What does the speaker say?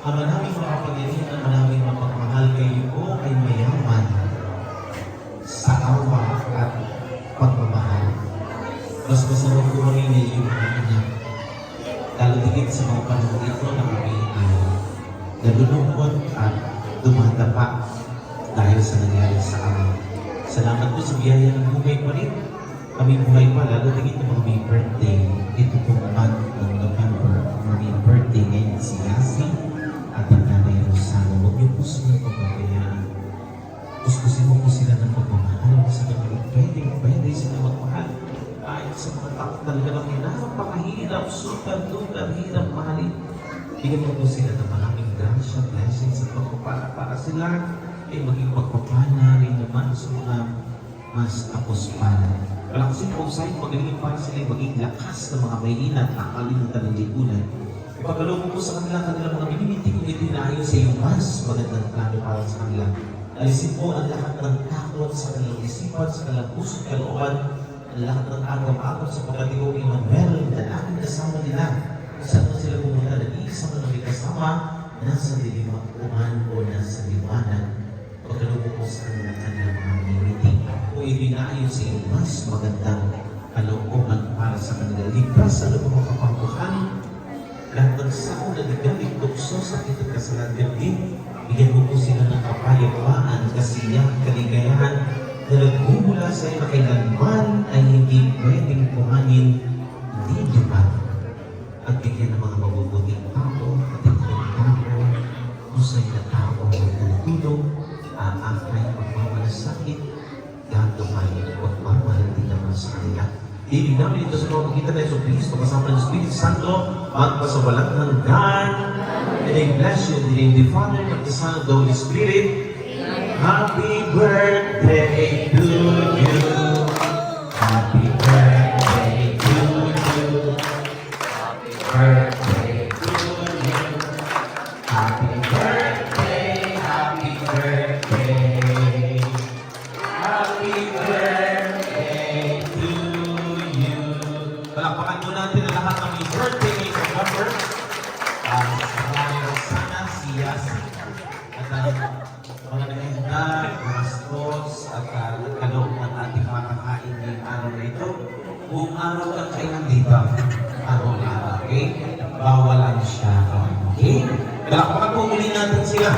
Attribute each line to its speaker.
Speaker 1: Ama naming makapangyarihan, Ama naming mapagmahal, kayo po ay mayaman sa awa at pagmamahal. Mas masarap po kami na iyong mga anak. Lalo digit sa mga panahon ito na kami ay nalulungkot at dumadapa dahil sa nangyari sa amin. Salamat po sa biyaya ng buhay pa rin. Kami buhay pa, lalo digit ng mga may birthday. Ito pong month ng November, mga may birthday ngayon si Yasi at ang Nanay Rosano. Huwag niyo po sila pagpapayaan. Kuskusin mo po sila ng pagmamahal sa kanila. Pwede sila magmahal. Kahit sa mga tao talaga lang napakahirap, super duper hirap mahalin. Bigyan mo po sila ng maraming grasya, blessings at pagpapala para sila ay maging pagpapala rin naman sa mga mas tapos pala. Palakasin po sa'yo, magaling para sila maging lakas ng mga may inat at nakalimutan ng lipunan. Ipagkaloob po sa kanila mga binibinti kong itinayo sa iyong mas magandang plano para sa kanila. Alisin po ang lahat ng takot sa kanilang isipan, sa kanilang puso at kalooban, ang lahat ng agam-agam sa pagkatigong Emmanuel na namin kasama nila. Saan mo sila pumunta na iisang na may kasama, nasa diliman o nasa liwanag. Pagkaloob po sa kanilang mga binibinti kung itinayo sa iyong mas magandang kalooban para sa kanila. Ligtas sa loob ng kapangkuhan, lahat ng sao na nagaling tukso sa kitang kasalanan din, bigyan mo po sila ng kapayapaan, kasiyahan, kaligayahan na nagmumula sa iyo na kailanman ay hindi pwedeng kuhanin, hindi lipat. At bigyan ng mga mabubuting tao, katiglang tao, husay na tao ang tutulong, aakay, pagmamalasakit, gagawin, pagmamahal din naman sa kanila. Ibig namin ito sa mga pagkita na Yesu Cristo, kasama ng Espiritu Santo, magpasabalat ng God, and I bless you in the name of the Father, of the Son, of the Holy Spirit. Happy birthday to you. Happy birthday to you. Happy birthday to you. Happy birthday, happy birthday. Happy birthday to you. Palakpakan po natin ang lahat ng may birthday ngayong November. Sana si Yasi at mga naganda, mastos at nagkaloob ng ating makakain ngayong araw na ito. Buong araw lang kayo nandito. Araw-araw, okay? Bawalan siya. Okay? Palakpakan po muli natin sila.